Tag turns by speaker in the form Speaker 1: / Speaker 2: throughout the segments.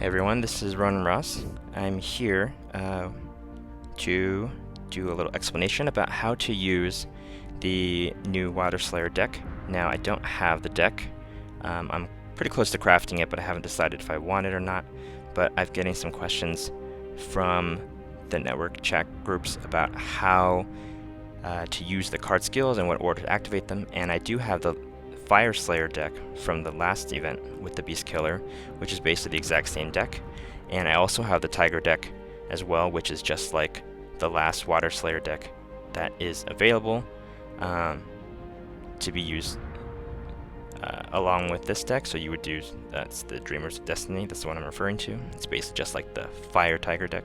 Speaker 1: Hey everyone, this is Ronin Ros. I'm here to do a little explanation about how to use the new Water Slayer deck. Now, I don't have the deck. I'm pretty close to crafting it, but I haven't decided if I want it or not. But I've getting some questions from the network chat groups about how to use the card skills and what order to activate them, and I do have the Fire Slayer deck from the last event with the Beast Killer, which is basically the exact same deck. And I also have the Tiger deck as well, which is just like the last Water Slayer deck that is available to be used along with this deck. So you would do, that's the Dreamer's Destiny, that's the one I'm referring to. It's basically just like the Fire Tiger deck.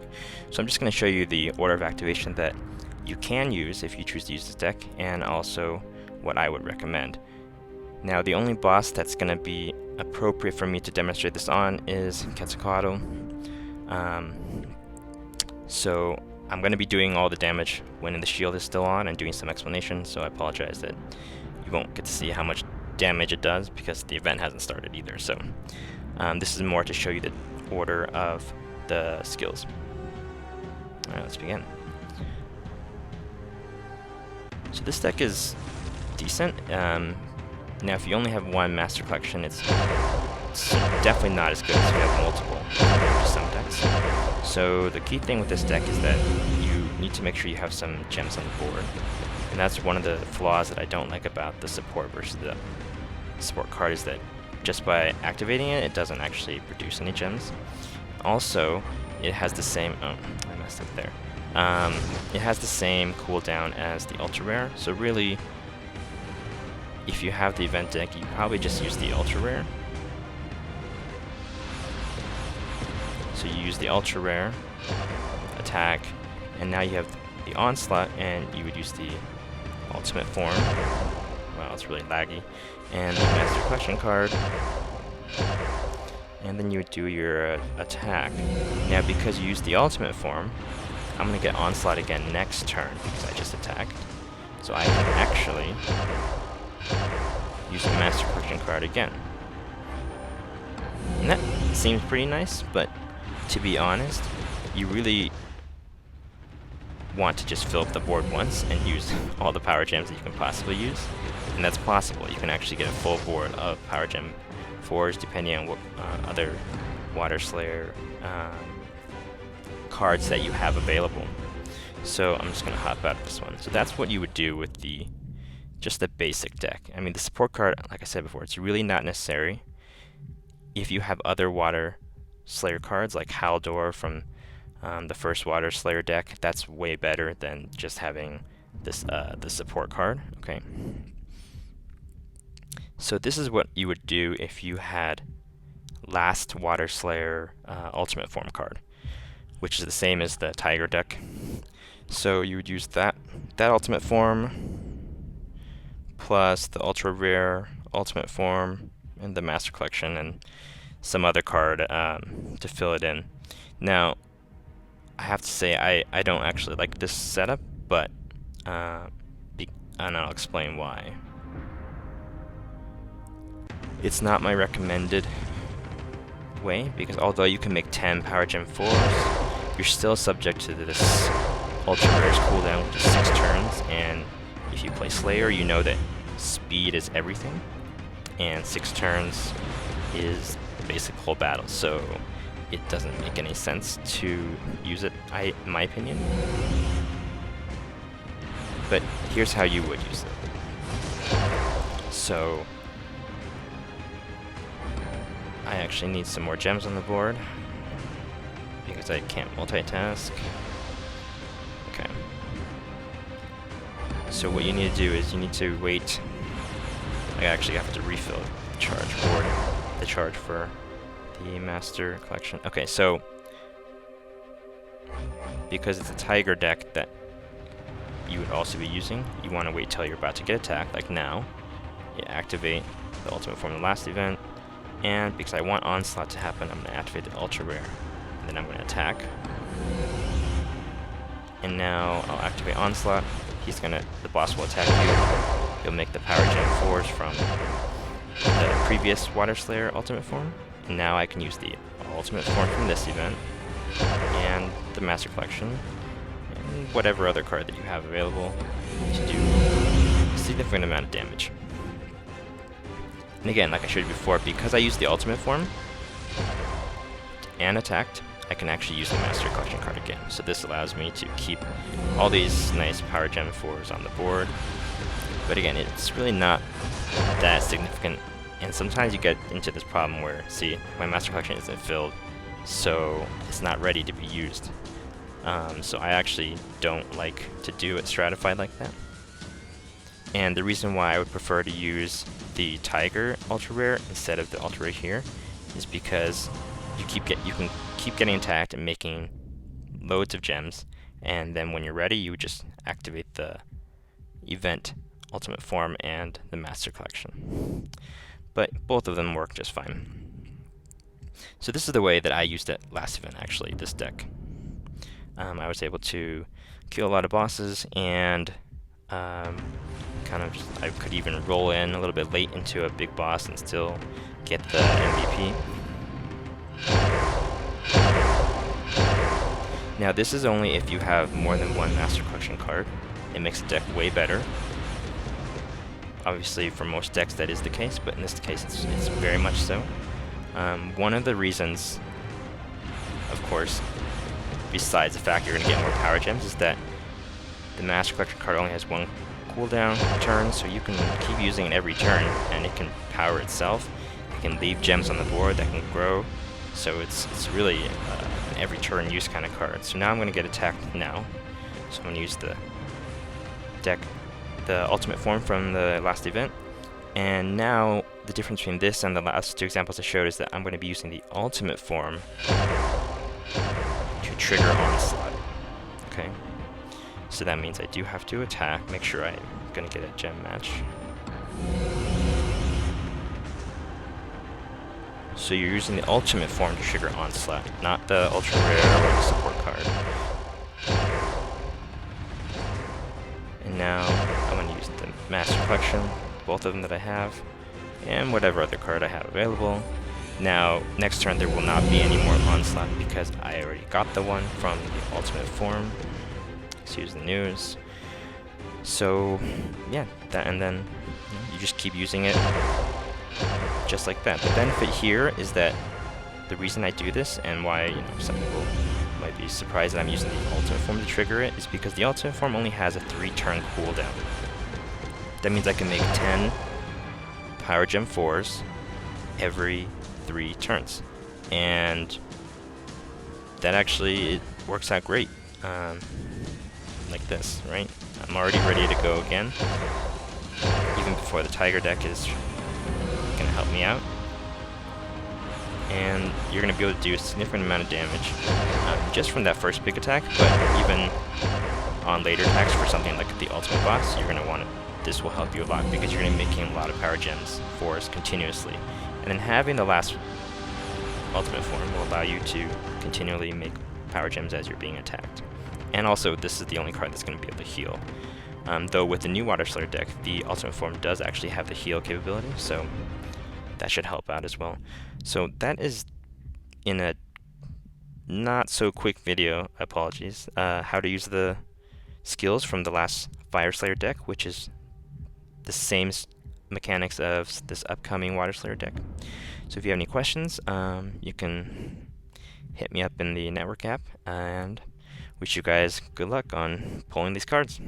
Speaker 1: So I'm just going to show you the order of activation that you can use if you choose to use this deck, and also what I would recommend. Now, the only boss that's going to be appropriate for me to demonstrate this on is Quetzalcoatl. So I'm going to be doing all the damage when the shield is still on and doing some explanation, so I apologize that you won't get to see how much damage it does because the event hasn't started either. So this is more to show you the order of the skills. Alright, let's begin. So this deck is decent. Now, if you only have one Master Collection, it's definitely not as good as if you have multiple some decks. So the key thing with this deck is that you need to make sure you have some gems on the board. And that's one of the flaws that I don't like about the support versus the support card, is that just by activating it, it doesn't actually produce any gems. Also, it has the same... oh, I messed up there. It has the same cooldown as the Ultra Rare, so really, if you have the event deck, you probably just use the Ultra Rare. So you use the Ultra Rare, attack, and now you have the Onslaught, and you would use the Ultimate Form. Wow, it's really laggy. And the Master Collection card. And then you would do your attack. Now, because you used the Ultimate Form, I'm going to get Onslaught again next turn because I just attacked. So I can actually use the Master Collection card again. And that seems pretty nice, but to be honest, you really want to just fill up the board once and use all the power gems that you can possibly use. And that's possible. You can actually get a full board of power gem 4s depending on what other Water Slayer cards that you have available. So I'm just going to hop out of this one. So that's what you would do with just the basic deck. I mean, the support card, like I said before, it's really not necessary. If you have other Water Slayer cards like Haldor from the first Water Slayer deck, that's way better than just having this the support card. Okay. So this is what you would do if you had last Water Slayer Ultimate Form card, which is the same as the Tiger deck. So you would use that Ultimate Form plus the Ultra Rare Ultimate Form and the Master Collection and some other card to fill it in. Now, I have to say I don't actually like this setup, but and I'll explain why. It's not my recommended way, because although you can make 10 Power Gem 4s, you're still subject to this Ultra Rare's cooldown, which is 6 turns, and if you play Slayer, you know that speed is everything, and 6 turns is the basic whole battle, so it doesn't make any sense to use it, in my opinion. But here's how you would use it. So I actually need some more gems on the board because I can't multitask. Okay. So what you need to do is you need to wait. I actually have to refill the charge for the Master Collection. Okay, so because it's a Tiger deck that you would also be using, you want to wait till you're about to get attacked, like now. You activate the Ultimate Form of the last event, and because I want Onslaught to happen, I'm going to activate the Ultra Rare, and then I'm going to attack. And now I'll activate Onslaught. The boss will attack you. You'll make the Power Gem 4s from the previous Water Slayer Ultimate Form, and now I can use the ultimate form from this event, and the Master Collection, and whatever other card that you have available to do a significant amount of damage. And again, like I showed you before, because I used the ultimate form and attacked, I can actually use the Master Collection card again. So this allows me to keep all these nice Power Gem 4s on the board. But again, it's really not that significant. And sometimes you get into this problem where, see, my Master Collection isn't filled, so it's not ready to be used. So I actually don't like to do it stratified like that. And the reason why I would prefer to use the Tiger Ultra Rare instead of the Ultra Rare here is because you can keep getting attacked and making loads of gems, and then when you're ready, you would just activate the event ultimate form and the Master Collection. But both of them work just fine. So this is the way that I used it last event, actually, this deck. I was able to kill a lot of bosses, and I could even roll in a little bit late into a big boss and still get the MVP. Now this is only if you have more than one Master Collection card. It makes the deck way better. Obviously for most decks that is the case, but in this case it's very much so. One of the reasons, of course, besides the fact you're going to get more Power Gems, is that the Master Collection card only has one cooldown turn, so you can keep using it every turn, and it can power itself. It can leave gems on the board that can grow, so it's really an every turn use kind of card. So now I'm going to get attacked now, so I'm going to use the ultimate form from the last event, and now the difference between this and the last two examples I showed is that I'm going to be using the ultimate form to trigger onslaught. Okay, so that means I do have to attack, make sure I'm going to get a gem match. So you're using the ultimate form to trigger onslaught, not the ultra rare or the support card. And now I'm going to use the Master Collection, both of them that I have, and whatever other card I have available. Now, next turn there will not be any more onslaught because I already got the one from the ultimate form. Excuse the news. So, yeah, and then you just keep using it just like that. The benefit here is that the reason I do this and why some people might be surprised that I'm using the ultimate form to trigger it is because the ultimate form only has a 3-turn cooldown. That means I can make 10 Power Gem 4s every 3 turns, and that actually it works out great. Like this, right? I'm already ready to go again, even before the Tiger deck is gonna help me out. And you're gonna be able to do a significant amount of damage just from that first big attack, but even on later attacks for something like the ultimate boss, you're gonna want it. This will help you a lot because you're gonna be making a lot of Power Gems 4s continuously. And then having the last ultimate form will allow you to continually make Power Gems as you're being attacked. And also, this is the only card that's going to be able to heal. Though with the new Water Slayer deck, the ultimate form does actually have the heal capability, so that should help out as well. So that is, in a not so quick video, apologies, how to use the skills from the last Fire Slayer deck, which is the same mechanics of this upcoming Water Slayer deck. So if you have any questions, you can hit me up in the network app, and wish you guys good luck on pulling these cards.